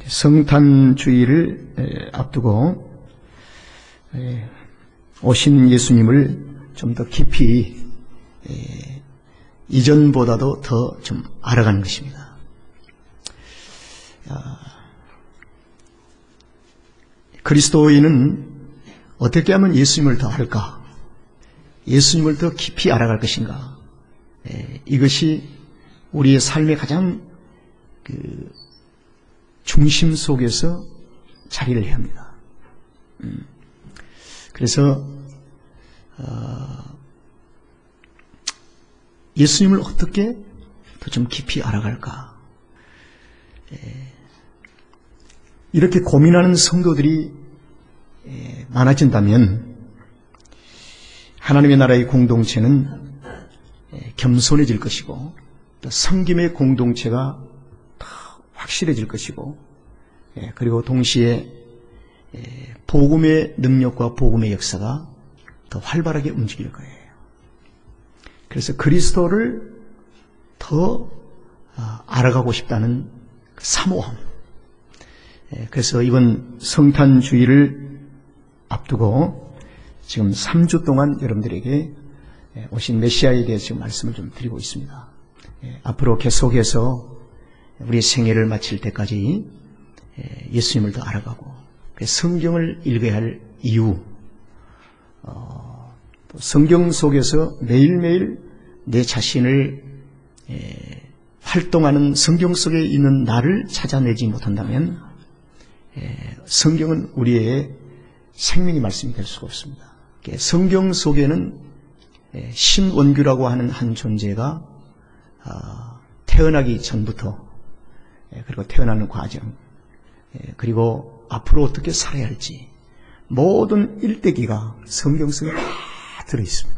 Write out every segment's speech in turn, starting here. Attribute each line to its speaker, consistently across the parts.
Speaker 1: 성탄주의를 앞두고 오신 예수님을 좀 더 깊이 이전보다도 더 좀 알아가는 것입니다. 그리스도인은 어떻게 하면 예수님을 더 알까? 예수님을 더 깊이 알아갈 것인가? 이것이 우리의 삶의 가장 중심 속에서 자리를 해야 합니다. 그래서 예수님을 어떻게 더 좀 깊이 알아갈까? 이렇게 고민하는 성도들이 많아진다면 하나님의 나라의 공동체는 겸손해질 것이고 또 섬김의 공동체가 더 확실해질 것이고 그리고 동시에 복음의 능력과 복음의 역사가 더 활발하게 움직일 거예요. 그래서 그리스도를 더 알아가고 싶다는 사모함. 그래서 이번 성탄주의를 앞두고 지금 3주 동안 여러분들에게 오신 메시아에 대해서 지금 말씀을 좀 드리고 있습니다. 앞으로 계속해서 우리 생애를 마칠 때까지 예수님을 더 알아가고 성경을 읽어야 할 이유, 또 성경 속에서 매일매일 내 자신을 활동하는 성경 속에 있는 나를 찾아내지 못한다면 성경은 우리의 생명의 말씀이 될 수가 없습니다. 성경 속에는 신원규라고 하는 한 존재가 태어나기 전부터 그리고 태어나는 과정 그리고 앞으로 어떻게 살아야 할지 모든 일대기가 성경 속에 다 들어있습니다.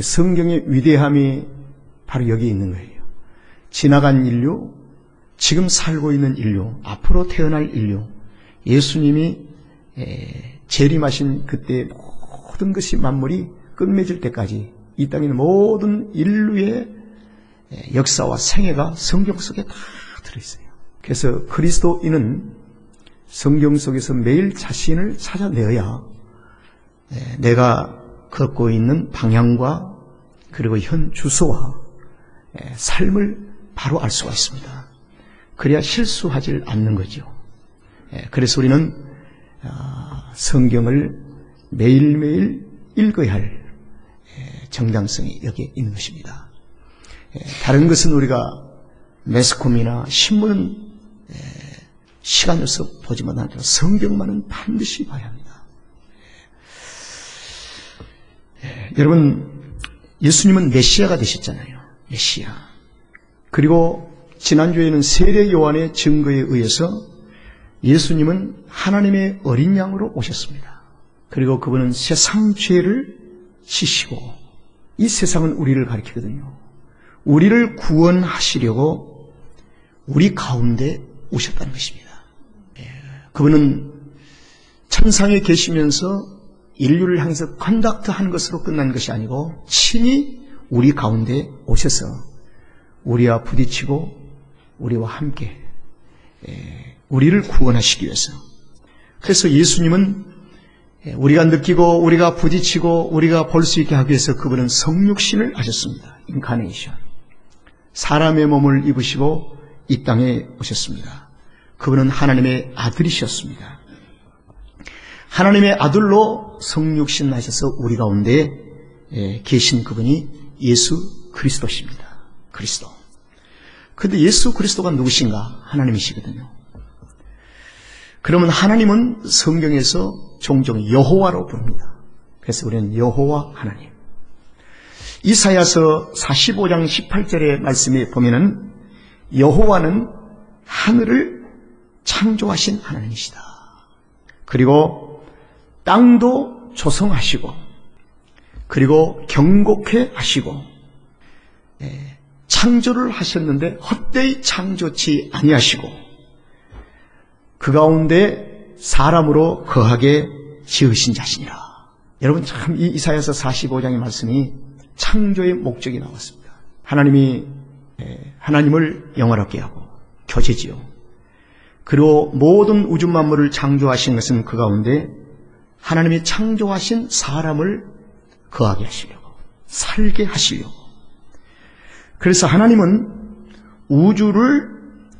Speaker 1: 성경의 위대함이 바로 여기 있는 거예요. 지나간 인류, 지금 살고 있는 인류, 앞으로 태어날 인류, 예수님이 재림하신 그때 모든 것이 만물이 끝맺을 때까지 이 땅에 있는 모든 인류의 역사와 생애가 성경 속에 다 들어있어요. 그래서 그리스도인은 성경 속에서 매일 자신을 찾아내어야 내가 걷고 있는 방향과 그리고 현 주소와 삶을 바로 알 수가 있습니다. 그래야 실수하지 않는 거죠. 그래서 우리는 성경을 매일매일 읽어야 할 정당성이 여기에 있는 것입니다. 다른 것은 우리가 매스컴이나 신문은 시간 내서 보지만 않더라도 성경만은 반드시 봐야 합니다. 여러분, 예수님은 메시아가 되셨잖아요. 메시아. 그리고 지난주에는 세례 요한의 증거에 의해서 예수님은 하나님의 어린 양으로 오셨습니다. 그리고 그분은 세상 죄를 지시고 이 세상은 우리를 가리키거든요. 우리를 구원하시려고 우리 가운데 오셨다는 것입니다. 그분은 천상에 계시면서 인류를 향해서 컨덕트한 것으로 끝난 것이 아니고 친히 우리 가운데 오셔서 우리와 부딪히고 우리와 함께 우리를 구원하시기 위해서. 그래서 예수님은 우리가 느끼고 우리가 부딪히고 우리가 볼 수 있게 하기 위해서 그분은 성육신을 하셨습니다. 인카네이션. 사람의 몸을 입으시고 이 땅에 오셨습니다. 그분은 하나님의 아들이셨습니다. 하나님의 아들로 성육신 하셔서 우리 가운데 계신 그분이 예수 그리스도십니다. 그리스도. 그런데 예수 그리스도가 누구신가? 하나님이시거든요. 그러면 하나님은 성경에서 종종 여호와로 부릅니다. 그래서 우리는 여호와 하나님. 이사야서 45장 18절의 말씀에 보면은 여호와는 하늘을 창조하신 하나님이시다. 그리고 땅도 조성하시고 그리고 경곡해 하시고 창조를 하셨는데 헛되이 창조치 아니하시고 그 가운데 사람으로 거하게 지으신 자신이라. 여러분 참 이 이사야서 45장의 말씀이 창조의 목적이 나왔습니다. 하나님이 하나님을 영원하게 하고 교제지요. 그리고 모든 우주 만물을 창조하신 것은 그 가운데 하나님이 창조하신 사람을 거하게 하시려고, 살게 하시려고. 그래서 하나님은 우주를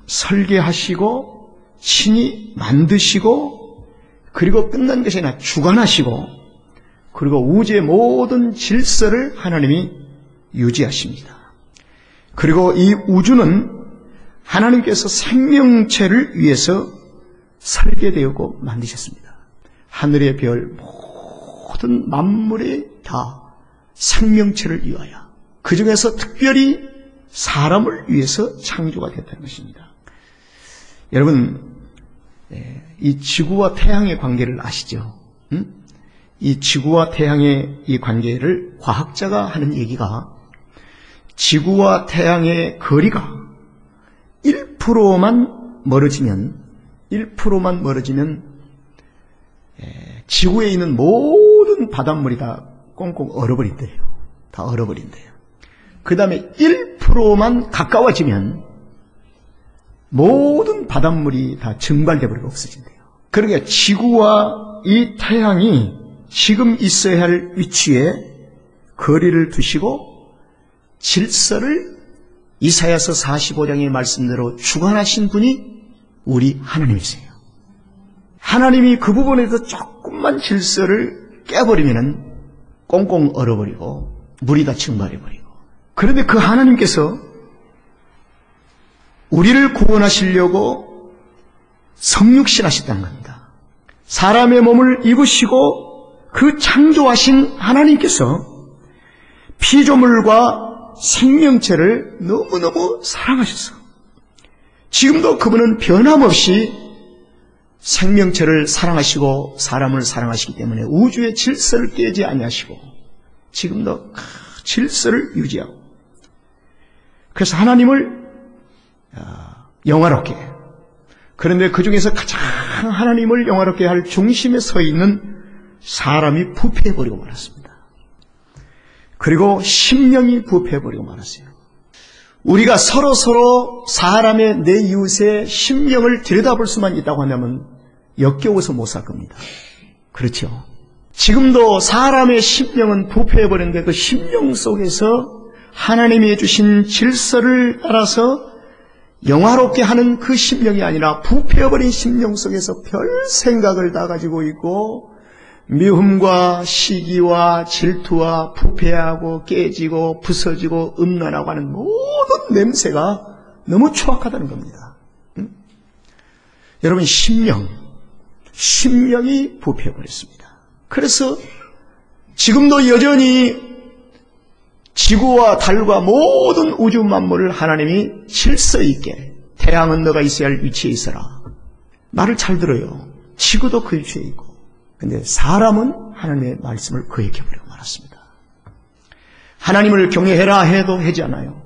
Speaker 1: 설계하시고 친히 만드시고, 그리고 끝난 것이 아니라 주관하시고, 그리고 우주의 모든 질서를 하나님이 유지하십니다. 그리고 이 우주는 하나님께서 생명체를 위해서 설계되었고 만드셨습니다. 하늘의 별, 모든 만물이 다 생명체를 위하여, 그 중에서 특별히 사람을 위해서 창조가 됐다는 것입니다. 여러분, 이 지구와 태양의 관계를 아시죠? 이 지구와 태양의 이 관계를 과학자가 하는 얘기가, 지구와 태양의 거리가 1%만 멀어지면 지구에 있는 모든 바닷물이 다 꽁꽁 얼어버린대요. 다 얼어버린대요. 그 다음에 1%만 가까워지면 모든 바닷물이 다 증발되어버리고 없어진대요. 그러니까 지구와 이 태양이 지금 있어야 할 위치에 거리를 두시고 질서를 이사야서 45장의 말씀대로 주관하신 분이 우리 하나님이세요. 하나님이 그 부분에서 조금만 질서를 깨버리면 꽁꽁 얼어버리고 물이 다 증발해버리고. 그런데 그 하나님께서 우리를 구원하시려고 성육신하셨다는 겁니다. 사람의 몸을 입으시고 그 창조하신 하나님께서 피조물과 생명체를 너무너무 사랑하셔서 지금도 그분은 변함없이 생명체를 사랑하시고 사람을 사랑하시기 때문에 우주의 질서를 깨지 아니하시고 지금도 질서를 유지하고, 그래서 하나님을 영화롭게, 그런데 그 중에서 가장 하나님을 영화롭게 할 중심에 서 있는 사람이 부패해버리고 말았습니다. 그리고 심령이 부패해버리고 말았어요. 우리가 서로 사람의 내 이웃의 심령을 들여다볼 수만 있다고 한다면 역겨워서 못 살 겁니다. 그렇죠? 지금도 사람의 심령은 부패해버렸는데 그 심령 속에서 하나님이 해주신 질서를 따라서 영화롭게 하는 그 심령이 아니라 부패해버린 심령 속에서 별 생각을 다 가지고 있고, 미움과 시기와 질투와 부패하고 깨지고 부서지고 음란하고 하는 모든 냄새가 너무 추악하다는 겁니다. 여러분, 심령이 부패해버렸습니다. 그래서 지금도 여전히 지구와 달과 모든 우주 만물을 하나님이 질서 있게, 태양은 너가 있어야 할 위치에 있어라. 말을 잘 들어요. 지구도 그 위치에 있고. 근데 사람은 하나님의 말씀을 거역해버리고 말았습니다. 하나님을 경외해라 해도 하지 않아요.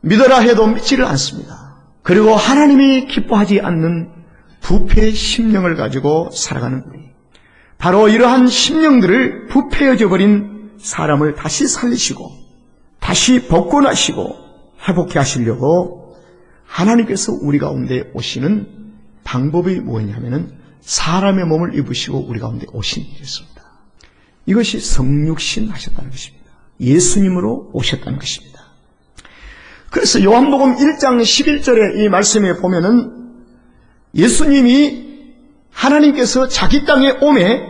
Speaker 1: 믿어라 해도 믿지를 않습니다. 그리고 하나님이 기뻐하지 않는 부패의 심령을 가지고 살아가는 우리, 바로 이러한 심령들을 부패해져 버린 사람을 다시 살리시고 다시 복권하시고 회복해 하시려고 하나님께서 우리 가운데 오시는 방법이 뭐냐면은 사람의 몸을 입으시고 우리 가운데 오신 일이었습니다. 이것이 성육신 하셨다는 것입니다. 예수님으로 오셨다는 것입니다. 그래서 요한복음 1장 11절에 이 말씀에 보면은 예수님이 하나님께서 자기 땅에 오매,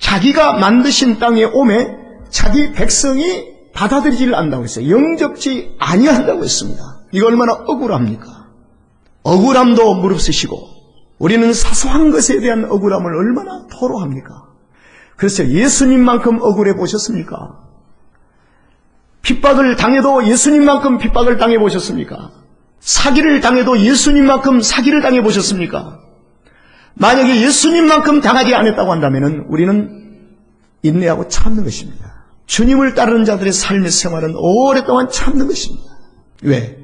Speaker 1: 자기가 만드신 땅에 오매 자기 백성이 받아들이지를 않는다고 했어요. 영접지 아니한다고 했습니다. 이거 얼마나 억울합니까? 억울함도 무릅쓰시고 우리는 사소한 것에 대한 억울함을 얼마나 토로합니까? 그래서 예수님만큼 억울해 보셨습니까? 핍박을 당해도 예수님만큼 핍박을 당해 보셨습니까? 사기를 당해도 예수님만큼 사기를 당해 보셨습니까? 만약에 예수님만큼 당하지 않았다고 한다면 우리는 인내하고 참는 것입니다. 주님을 따르는 자들의 삶의 생활은 오랫동안 참는 것입니다. 왜?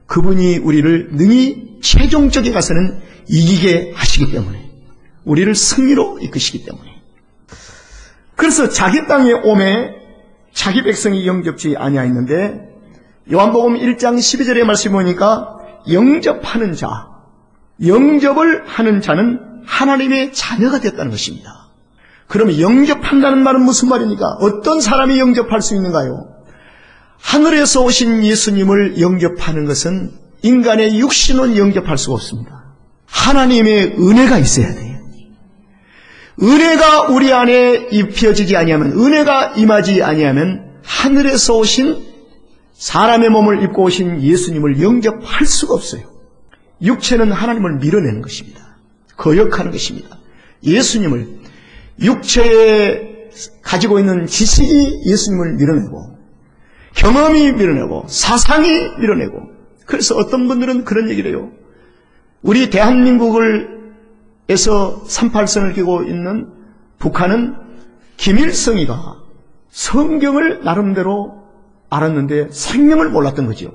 Speaker 1: 그분이 우리를 능히 최종적에 가서는 이기게 하시기 때문에, 우리를 승리로 이끄시기 때문에. 그래서 자기 땅에 오매 자기 백성이 영접지 아니하였는데 요한복음 1장 12절의 말씀 보니까 영접하는 자, 영접을 하는 자는 하나님의 자녀가 됐다는 것입니다. 그러면 영접한다는 말은 무슨 말입니까? 어떤 사람이 영접할 수 있는가요? 하늘에서 오신 예수님을 영접하는 것은 인간의 육신은 영접할 수가 없습니다. 하나님의 은혜가 있어야 돼요. 은혜가 우리 안에 입혀지지 아니하면, 은혜가 임하지 아니하면 하늘에서 오신 사람의 몸을 입고 오신 예수님을 영접할 수가 없어요. 육체는 하나님을 밀어내는 것입니다. 거역하는 것입니다. 예수님을, 육체에 가지고 있는 지식이 예수님을 밀어내고, 경험이 밀어내고, 사상이 밀어내고. 그래서 어떤 분들은 그런 얘기를 해요. 우리 대한민국에서 38선을 끼고 있는 북한은 김일성이가 성경을 나름대로 알았는데 생명을 몰랐던 거죠.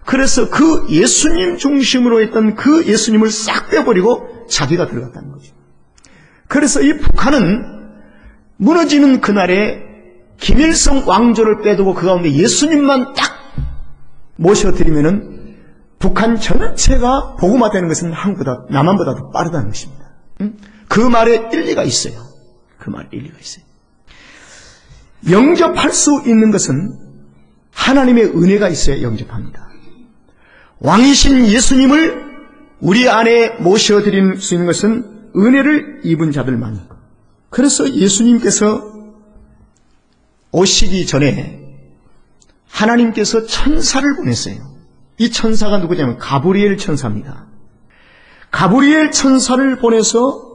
Speaker 1: 그래서 그 예수님 중심으로 했던 그 예수님을 싹 빼버리고 자기가 들어갔다는 거죠. 그래서 이 북한은 무너지는 그날에 김일성 왕조를 빼두고 그 가운데 예수님만 딱 모셔드리면은 북한 전체가 복음화되는 것은 한국보다, 남한보다도 빠르다는 것입니다. 그 말에 일리가 있어요. 그 말에 일리가 있어요. 영접할 수 있는 것은 하나님의 은혜가 있어야 영접합니다. 왕이신 예수님을 우리 안에 모셔드릴 수 있는 것은 은혜를 입은 자들만. 그래서 예수님께서 오시기 전에 하나님께서 천사를 보냈어요. 이 천사가 누구냐면 가브리엘 천사입니다. 가브리엘 천사를 보내서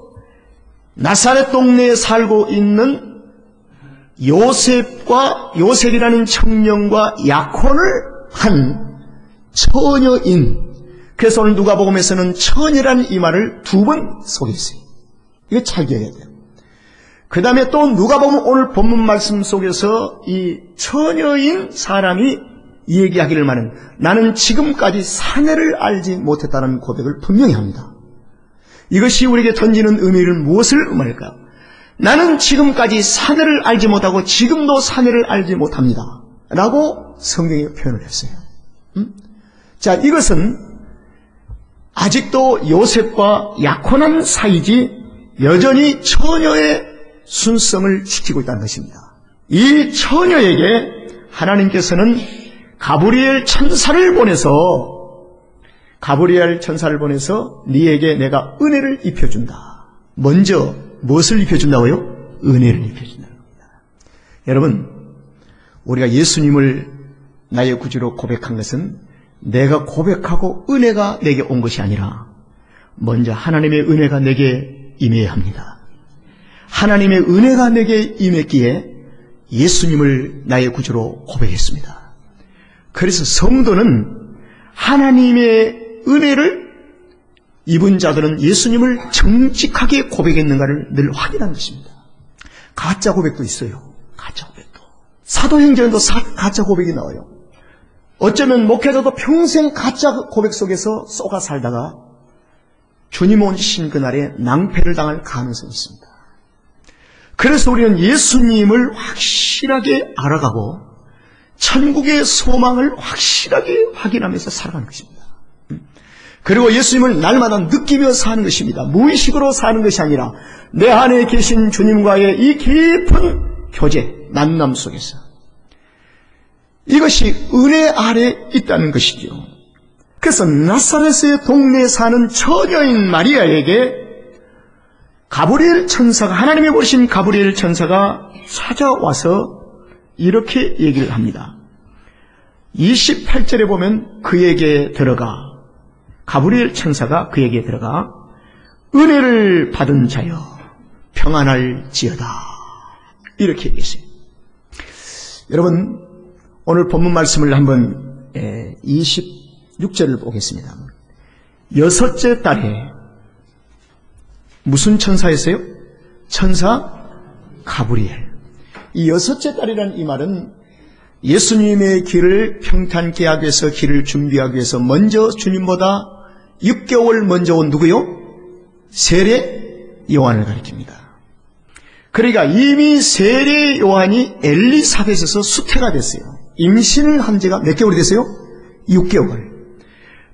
Speaker 1: 나사렛 동네에 살고 있는 요셉이라는 청년과 약혼을 한 처녀인, 그래서 오늘 누가복음에서는 처녀라는 이 말을 2번 소개했어요. 이거 잘 기억해야 돼요. 그 다음에 또 누가복음 오늘 본문 말씀 속에서 이 처녀인 사람이 이 얘기하기를 말은, 나는 지금까지 사내를 알지 못했다는 고백을 분명히 합니다. 이것이 우리에게 던지는 의미를 무엇을 의미할까요? 나는 지금까지 사내를 알지 못하고 지금도 사내를 알지 못합니다 라고 성경에 표현을 했어요. 자, 이것은 아직도 요셉과 약혼한 사이지 여전히 처녀의 순성을 지키고 있다는 것입니다. 이 처녀에게 하나님께서는 가브리엘 천사를 보내서 네에게 내가 은혜를 입혀준다. 먼저 무엇을 입혀준다고요? 은혜를 입혀준다는 겁니다. 여러분, 우리가 예수님을 나의 구주로 고백한 것은 내가 고백하고 은혜가 내게 온 것이 아니라 먼저 하나님의 은혜가 내게 임해야 합니다. 하나님의 은혜가 내게 임했기에 예수님을 나의 구주로 고백했습니다. 그래서 성도는 하나님의 은혜를 입은 자들은 예수님을 정직하게 고백했는가를 늘 확인하는 것입니다. 가짜 고백도 있어요. 가짜 고백도. 사도행전에도 가짜 고백이 나와요. 어쩌면 목회자도 평생 가짜 고백 속에서 쏘가 살다가 주님 오신 그날에 낭패를 당할 가능성이 있습니다. 그래서 우리는 예수님을 확실하게 알아가고 천국의 소망을 확실하게 확인하면서 살아가는 것입니다. 그리고 예수님을 날마다 느끼며 사는 것입니다. 무의식으로 사는 것이 아니라 내 안에 계신 주님과의 이 깊은 교제, 만남 속에서. 이것이 은혜 아래 있다는 것이죠. 그래서 나사렛의 동네에 사는 처녀인 마리아에게 가브리엘 천사가, 하나님이 보신 가브리엘 천사가 찾아와서 이렇게 얘기를 합니다. 28절에 보면 그에게 들어가, 가브리엘 천사가 그에게 들어가 은혜를 받은 자여 평안할지어다 이렇게 얘기했어요. 여러분, 오늘 본문 말씀을 한번 26절을 보겠습니다. 6째 달에 무슨 천사였어요? 천사 가브리엘. 이 6째 달이라는 이 말은 예수님의 길을 평탄케 하기 위해서, 길을 준비하기 위해서 먼저 주님보다 6개월 먼저 온 누구요? 세례 요한을 가리킵니다. 그러니까 이미 세례 요한이 엘리사벳에서 수태가 됐어요. 임신을 한 지가 몇 개월이 됐어요? 6개월.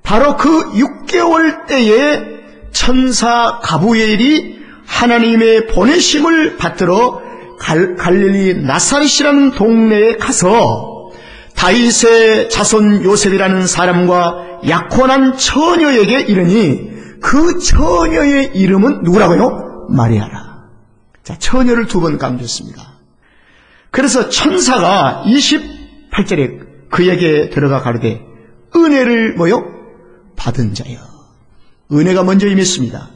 Speaker 1: 바로 그 6개월 때에 천사 가브리엘이 하나님의 보내심을 받들어 갈릴리 나사렛이라는 동네에 가서 다윗의 자손 요셉이라는 사람과 약혼한 처녀에게 이르니 그 처녀의 이름은 누구라고요? 마리아라. 자, 처녀를 두 번 강조했습니다. 그래서 천사가 28절에 그에게 들어가 가로되 은혜를 뭐요? 받은 자여. 은혜가 먼저 임했습니다.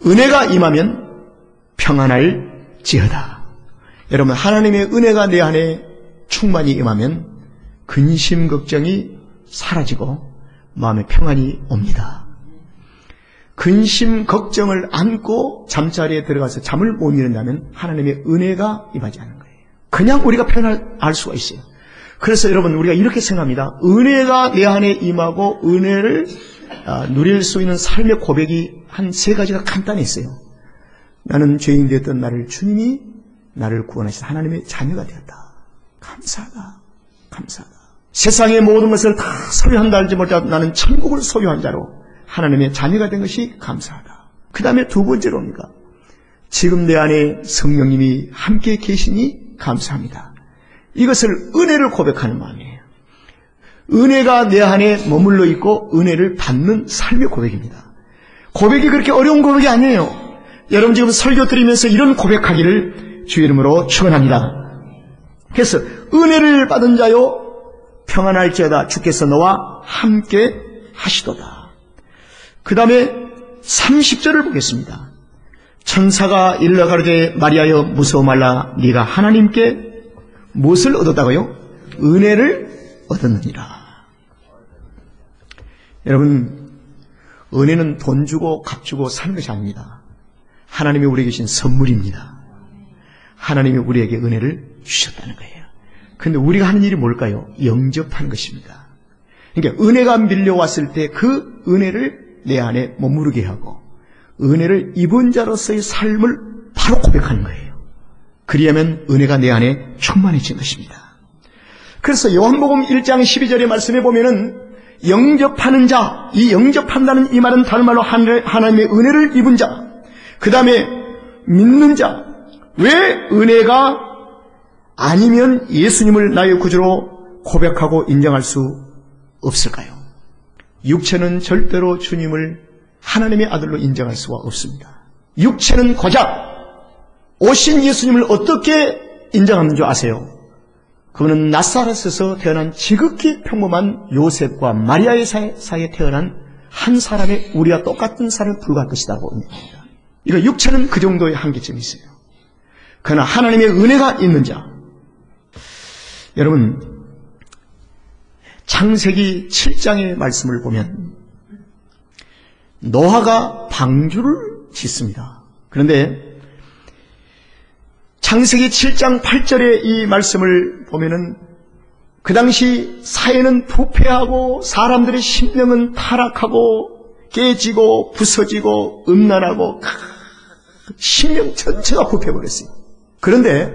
Speaker 1: 은혜가 임하면 평안할지어다. 여러분, 하나님의 은혜가 내 안에 충만히 임하면 근심 걱정이 사라지고 마음에 평안이 옵니다. 근심 걱정을 안고 잠자리에 들어가서 잠을 못 이룬다면 하나님의 은혜가 임하지 않은 거예요. 그냥 우리가 편안할 수가 있어요. 그래서 여러분, 우리가 이렇게 생각합니다. 은혜가 내 안에 임하고 은혜를 누릴 수 있는 삶의 고백이 한 세 가지가 간단했어요. 나는 죄인 되었던 나를 주님이 나를 구원하신 하나님의 자녀가 되었다. 감사하다. 감사하다. 세상의 모든 것을 다 소유한다 할지 못하고 나는 천국을 소유한 자로 하나님의 자녀가 된 것이 감사하다. 그 다음에 두 번째로입니다. 지금 내 안에 성령님이 함께 계시니 감사합니다. 이것을 은혜를 고백하는 마음이에요. 은혜가 내 안에 머물러 있고 은혜를 받는 삶의 고백입니다. 고백이 그렇게 어려운 고백이 아니에요. 여러분 지금 설교 드리면서 이런 고백하기를 주 이름으로 축원합니다. 그래서 은혜를 받은 자요 평안할지어다. 주께서 너와 함께 하시도다. 그 다음에 30절을 보겠습니다. 천사가 일러 가로되 마리아여 무서워 말라. 네가 하나님께 무엇을 얻었다고요? 은혜를 얻었느니라. 여러분, 은혜는 돈 주고 값 주고 사는 것이 아닙니다. 하나님이 우리에게 주신 선물입니다. 하나님이 우리에게 은혜를 주셨다는 거예요. 그런데 우리가 하는 일이 뭘까요? 영접하는 것입니다. 그러니까 은혜가 밀려왔을 때 그 은혜를 내 안에 머무르게 하고 은혜를 입은 자로서의 삶을 바로 고백하는 거예요. 그리하면 은혜가 내 안에 충만해진 것입니다. 그래서 요한복음 1장 12절의 말씀에 보면은 영접하는 자, 이 영접한다는 이 말은 다른 말로 하나님의 은혜를 입은 자, 그 다음에 믿는 자. 왜 은혜가 아니면 예수님을 나의 구주로 고백하고 인정할 수 없을까요? 육체는 절대로 주님을 하나님의 아들로 인정할 수가 없습니다. 육체는 고작 오신 예수님을 어떻게 인정하는 줄 아세요? 그분은 나사렛에서 태어난 지극히 평범한 요셉과 마리아의 사이에 태어난 한 사람의 우리와 똑같은 사람에 불과할 것이라고 인정합니다. 이거 육체는 그 정도의 한계점이 있어요. 그러나 하나님의 은혜가 있는 자. 여러분, 창세기 7장의 말씀을 보면 노아가 방주를 짓습니다. 그런데 창세기 7장 8절의 이 말씀을 보면은 그 당시 사회는 부패하고 사람들의 심령은 타락하고 깨지고 부서지고 음란하고 심령 전체가 부패해버렸어요. 그런데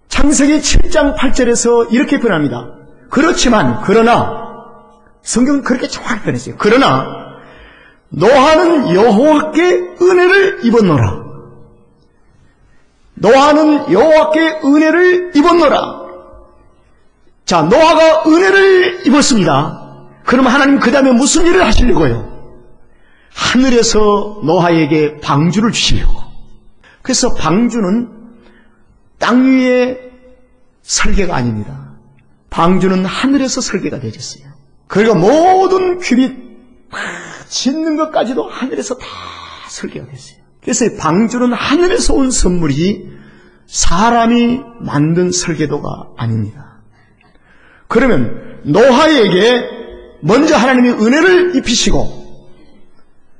Speaker 1: 창세기 7장 8절에서 이렇게 표현합니다. 그러나 성경은 그렇게 정확히 표현했어요. 그러나 노아는 여호와께 은혜를 입었노라. 노아는 여호와께 은혜를 입었노라. 자, 노아가 은혜를 입었습니다. 그럼 하나님 그 다음에 무슨 일을 하시려고요? 하늘에서 노아에게 방주를 주시려고. 그래서 방주는 땅 위의 설계가 아닙니다. 방주는 하늘에서 설계가 되어졌어요. 그러니까 모든 큐빗 짓는 것까지도 하늘에서 다 설계가 됐어요. 그래서 방주는 하늘에서 온 선물이지 사람이 만든 설계도가 아닙니다. 그러면 노아에게 먼저 하나님이 은혜를 입히시고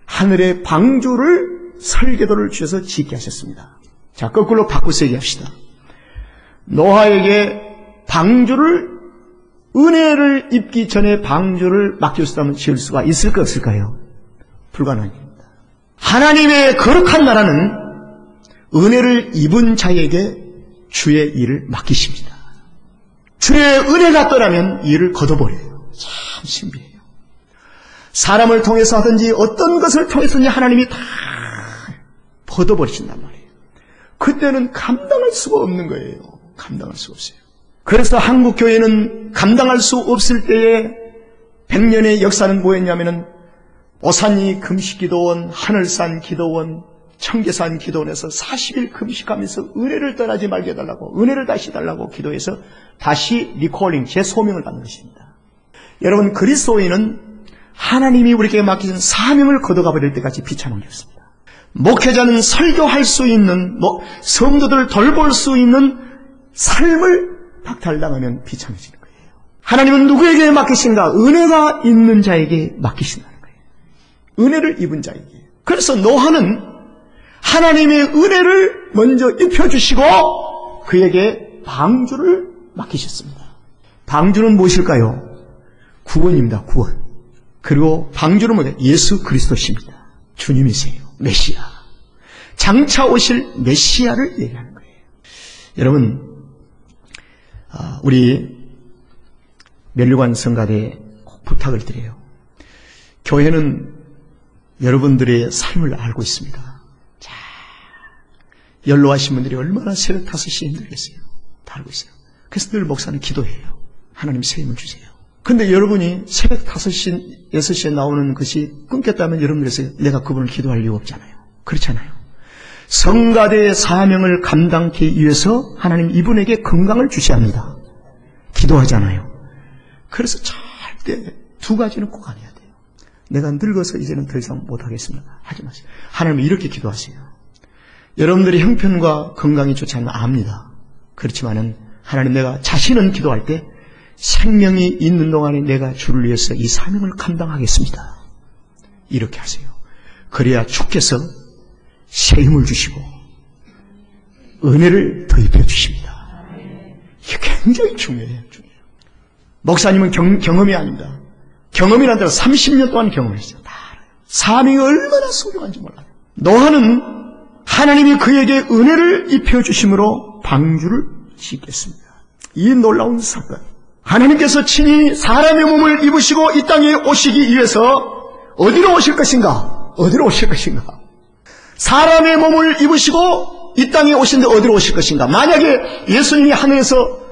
Speaker 1: 하늘의 방주를 설계도를 주셔서 짓게 하셨습니다. 자, 거꾸로 바꾸서 얘기합시다. 노아에게 방주를 은혜를 입기 전에 방주를 맡겼다면 지을 수가 있을까 없을까요? 불가능합니다. 하나님의 거룩한 나라는 은혜를 입은 자에게 주의 일을 맡기십니다. 주의 은혜가 떠나면 일을 걷어버려요. 참 신비해요. 사람을 통해서 하든지 어떤 것을 통해서든지 하나님이 다 벗어버리신단 말이에요. 그때는 감당할 수가 없는 거예요. 감당할 수가 없어요. 그래서 한국 교회는 감당할 수 없을 때에 100년의 역사는 뭐였냐면은 오산리 금식기도원, 하늘산 기도원, 청계산 기도원에서 40일 금식하면서 은혜를 떠나지 말게 해달라고, 은혜를 다시 달라고 기도해서 다시 리콜링, 재소명을 받는 것입니다. 여러분, 그리스도인은 하나님이 우리에게 맡기신 사명을 거둬가 버릴 때까지 비참한 게 없습니다. 목회자는 설교할 수 있는, 성도들을 돌볼 수 있는 삶을 박탈당하면 비참해지는 거예요. 하나님은 누구에게 맡기신가? 은혜가 있는 자에게 맡기신다는 거예요. 은혜를 입은 자에게. 그래서 노아는 하나님의 은혜를 먼저 입혀주시고 그에게 방주를 맡기셨습니다. 방주는 무엇일까요? 구원입니다. 구원. 그리고 방주는 뭐냐? 예수 그리스도십니다. 주님이세요. 메시아. 장차 오실 메시아를 얘기하는 거예요. 여러분, 우리 멸류관 성가대에 꼭 부탁을 드려요. 교회는 여러분들의 삶을 알고 있습니다. 자, 연로하신 분들이 얼마나 새벽 5시에 힘들겠어요. 다 알고 있어요. 그래서 늘 목사는 기도해요. 하나님 세임을 주세요. 근데 여러분이 새벽 5시, 6시에 나오는 것이 끊겼다면 여러분들에서 내가 그분을 기도할 이유 없잖아요. 그렇잖아요. 성가대의 사명을 감당하기 위해서 하나님 이분에게 건강을 주셔야 합니다. 기도하잖아요. 그래서 절대 두 가지는 꼭 안 해야 돼요. 내가 늙어서 이제는 더 이상 못하겠습니다. 하지 마세요. 하나님은 이렇게 기도하세요. 여러분들의 형편과 건강이 좋지 않으면 압니다. 그렇지만은 하나님, 내가 자신은 기도할 때 생명이 있는 동안에 내가 주를 위해서 이 사명을 감당하겠습니다. 이렇게 하세요. 그래야 주께서 새 힘을 주시고 은혜를 더입혀 주십니다. 이게 굉장히 중요해요. 목사님은 경험이 아닙니다. 경험이란 대로 30년 동안 경험했어요. 다 알아요. 사명이 얼마나 소중한지 몰라요. 노아는 하나님이 그에게 은혜를 입혀주심으로 방주를 짓겠습니다. 이 놀라운 사건. 하나님께서 친히 사람의 몸을 입으시고 이 땅에 오시기 위해서 어디로 오실 것인가? 어디로 오실 것인가? 사람의 몸을 입으시고 이 땅에 오신데 어디로 오실 것인가? 만약에 예수님이 하늘에서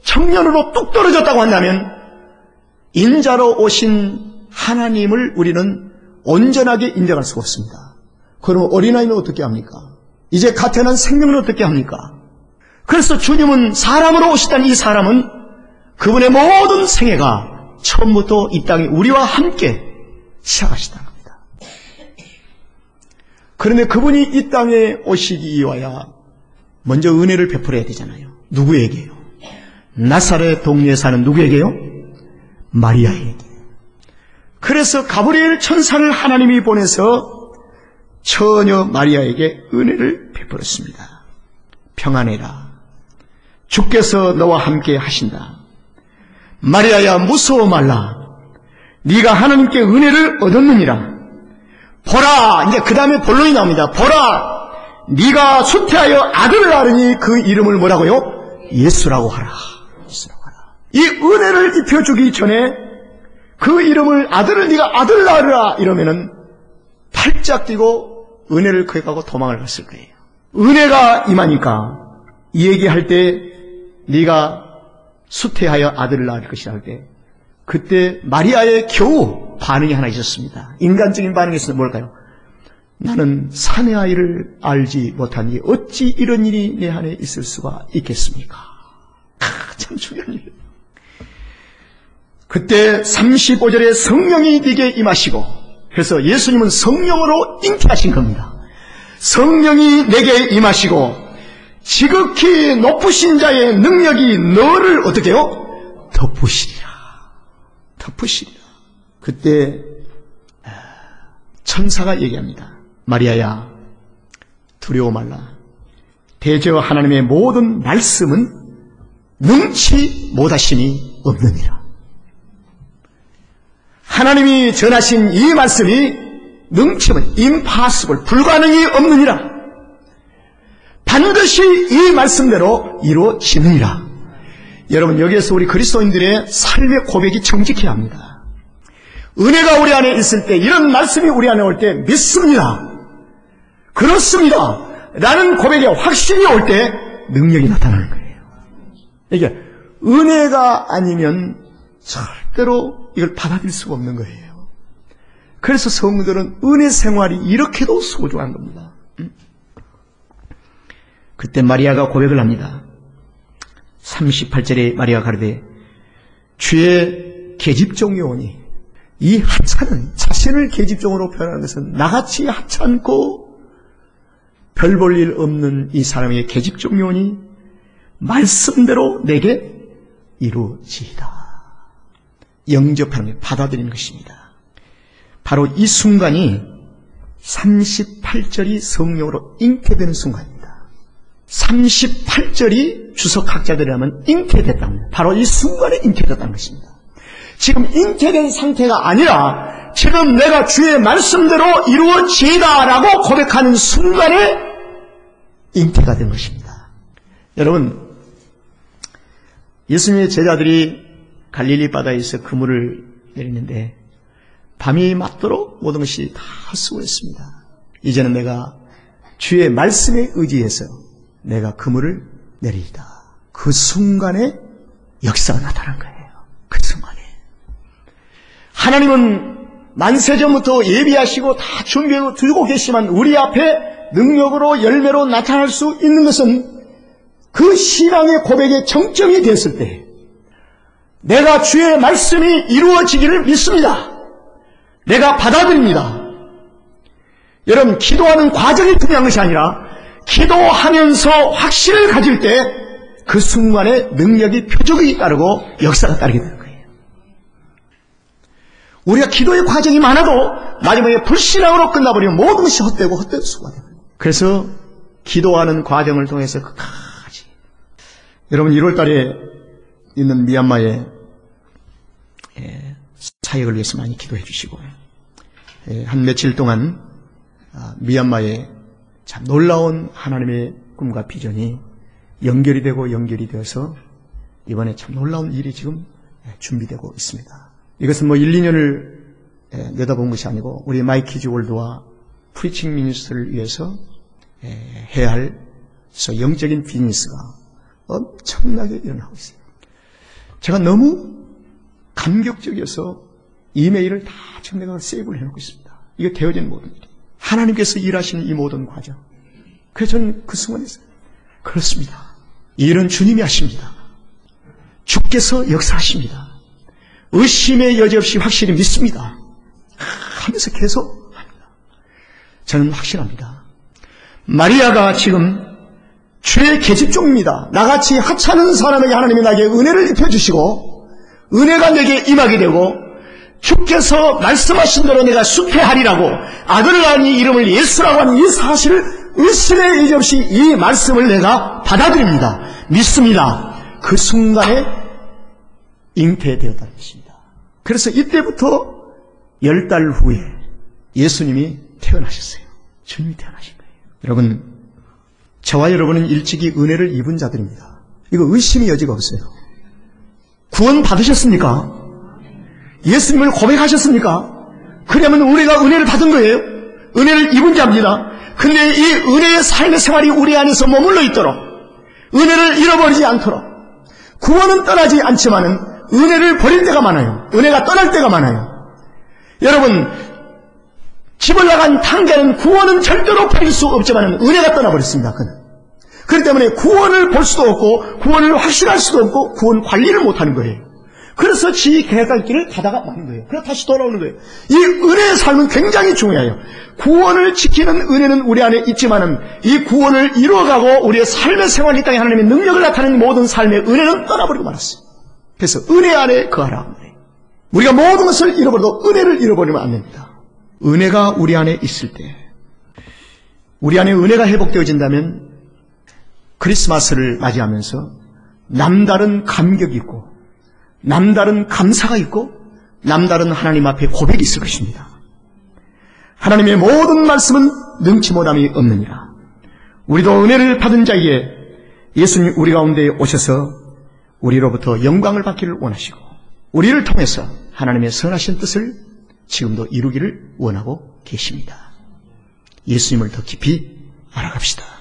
Speaker 1: 청년으로 뚝 떨어졌다고 한다면 인자로 오신 하나님을 우리는 온전하게 인정할 수가 없습니다. 그럼 어린아이는 어떻게 합니까? 이제 갓 태어난 생명은 어떻게 합니까? 그래서 주님은 사람으로 오시다는 이 사람은 그분의 모든 생애가 처음부터 이 땅에 우리와 함께 시작하시다는 겁니다. 그런데 그분이 이 땅에 오시기 위하여 먼저 은혜를 베풀어야 되잖아요. 누구에게요? 나사렛 동네에 사는 누구에게요? 마리아에게. 그래서 가브리엘 천사를 하나님이 보내서 처녀 마리아에게 은혜를 베풀었습니다. 평안해라. 주께서 너와 함께 하신다. 마리아야, 무서워 말라. 네가 하나님께 은혜를 얻었느니라. 보라, 이제 그 다음에 본론이 나옵니다. 보라, 네가 수태하여 아들을 낳으니 그 이름을 뭐라고요? 예수라고 하라. 예수라고 하라. 이 은혜를 입혀주기 전에 그 이름을, 네가 아들 낳으라 이러면은 팔짝 뛰고 은혜를 거역하고 도망을 갔을 거예요. 은혜가 임하니까 이 얘기할 때 네가 수태하여 아들을 낳을 것이라 할 때 그때 마리아의 겨우 반응이 하나 있었습니다. 인간적인 반응이 있었는데 뭘까요? 나는 사내 아이를 알지 못하니 어찌 이런 일이 내 안에 있을 수가 있겠습니까? 참 중요한 일이에요. 그때 35절에 성령이 네게 임하시고, 그래서 예수님은 성령으로 잉태하신 겁니다. 성령이 내게 임하시고 지극히 높으신 자의 능력이 너를 어떻게 해요? 덮으시리라. 덮으시리라. 그때 천사가 얘기합니다. 마리아야, 두려워 말라. 대저 하나님의 모든 말씀은 능치 못하심이 없느니라. 하나님이 전하신 이 말씀이 능치 못, impossible, 불가능이 없느니라. 반드시 이 말씀대로 이루어지느니라. 여러분, 여기에서 우리 그리스도인들의 삶의 고백이 정직해야 합니다. 은혜가 우리 안에 있을 때, 이런 말씀이 우리 안에 올 때 믿습니다. 그렇습니다. 라는 고백에 확신이 올 때 능력이 나타나는 거예요. 이게 은혜가 아니면 절대로 이걸 받아들일 수가 없는 거예요. 그래서 성도들은 은혜 생활이 이렇게도 소중한 겁니다. 그때 마리아가 고백을 합니다. 38절에 마리아가 가르되 주의 계집종이오니, 이 하찮은, 자신을 계집종으로 표현하는 것은 나같이 하찮고 별 볼 일 없는 이 사람의 계집종이오니 말씀대로 내게 이루어지이다. 영접하는, 받아들이는 것입니다. 바로 이 순간이 38절이 성령으로 잉태되는 순간입니다. 38절이 주석학자들이 하면 잉태됐답니다. 바로 이 순간에 잉태됐다는 것입니다. 지금 잉태된 상태가 아니라 지금 내가 주의 말씀대로 이루어지다라고 고백하는 순간에 잉태가 된 것입니다. 여러분, 예수님의 제자들이 갈릴리 바다에서 그물을 내리는데 밤이 맞도록 모든 것이 다 수고했습니다. 이제는 내가 주의 말씀에 의지해서 내가 그물을 내리이다. 그 순간에 역사가 나타난 거예요. 그 순간에. 하나님은 만세전부터 예비하시고 다 준비해 두고 계시지만 우리 앞에 능력으로 열매로 나타날 수 있는 것은 그 신앙의 고백의 정점이 됐을 때 내가 주의 말씀이 이루어지기를 믿습니다. 내가 받아들입니다. 여러분, 기도하는 과정이 중요한 것이 아니라 기도하면서 확신을 가질 때 그 순간에 능력이 표적이 따르고 역사가 따르게 되는 거예요. 우리가 기도의 과정이 많아도 마지막에 불신앙으로 끝나버리면 모든 것이 헛되고 헛된 수가 돼요. 그래서 기도하는 과정을 통해서 끝까지. 여러분, 1월 달에 있는 미얀마의 사역을 위해서 많이 기도해 주시고 한 며칠 동안 미얀마의 참 놀라운 하나님의 꿈과 비전이 연결이 되어서 이번에 참 놀라운 일이 지금 준비되고 있습니다. 이것은 뭐 1, 2년을 내다본 것이 아니고 우리 마이키즈 월드와 프리칭 미니스트를 위해서 해야 할 영적인 비즈니스가 엄청나게 일어나고 있어요. 제가 너무 감격적이어서 이메일을 다 지금 내가 세이브를 해놓고 있습니다. 이게 되어지는 모든 일이. 하나님께서 일하시는 이 모든 과정. 그래서 저는 그 순간에서 그렇습니다. 이 일은 주님이 하십니다. 주께서 역사하십니다. 의심의 여지 없이 확실히 믿습니다. 하면서 계속 합니다. 저는 확신합니다. 마리아가 지금 주의 계집종입니다. 나같이 하찮은 사람에게 하나님이 나에게 은혜를 입혀주시고 은혜가 내게 임하게 되고 주께서 말씀하신 대로 내가 수패하리라고 아들을 낳은 이 이름을 예수라고 하는 이 사실을 의심의 여지 없이 이 말씀을 내가 받아들입니다. 믿습니다. 그 순간에 잉태되었다는 것입니다. 그래서 이때부터 10달 후에 예수님이 태어나셨어요. 주님이 태어나신 거예요. 여러분, 저와 여러분은 일찍이 은혜를 입은 자들입니다. 이거 의심의 여지가 없어요. 구원 받으셨습니까? 예수님을 고백하셨습니까? 그러면 우리가 은혜를 받은 거예요. 은혜를 입은 자입니다. 근데 이 은혜의 삶의 생활이 우리 안에서 머물러 있도록 은혜를 잃어버리지 않도록 구원은 떠나지 않지만은 은혜를 버릴 때가 많아요. 은혜가 떠날 때가 많아요. 여러분, 집을 나간 탕자는 구원은 절대로 버릴 수 없지만 은혜가 떠나버렸습니다. 그는. 그렇기 때문에 구원을 볼 수도 없고 구원을 확신할 수도 없고 구원 관리를 못하는 거예요. 그래서 지 개살길을 가다가 마는 거예요. 그래서 다시 돌아오는 거예요. 이 은혜의 삶은 굉장히 중요해요. 구원을 지키는 은혜는 우리 안에 있지만은 이 구원을 이루어가고 우리의 삶의 생활 이 땅에 하나님의 능력을 나타내는 모든 삶의 은혜는 떠나버리고 말았어요. 그래서 은혜 안에 거하라. 우리가 모든 것을 잃어버려도 은혜를 잃어버리면 안 됩니다. 은혜가 우리 안에 있을 때, 우리 안에 은혜가 회복되어진다면 크리스마스를 맞이하면서 남다른 감격이 있고 남다른 감사가 있고 남다른 하나님 앞에 고백이 있을 것입니다. 하나님의 모든 말씀은 능치 못함이 없느니라. 우리도 은혜를 받은 자에게 예수님 우리 가운데 오셔서 우리로부터 영광을 받기를 원하시고 우리를 통해서 하나님의 선하신 뜻을 지금도 이루기를 원하고 계십니다. 예수님을 더 깊이 알아갑시다.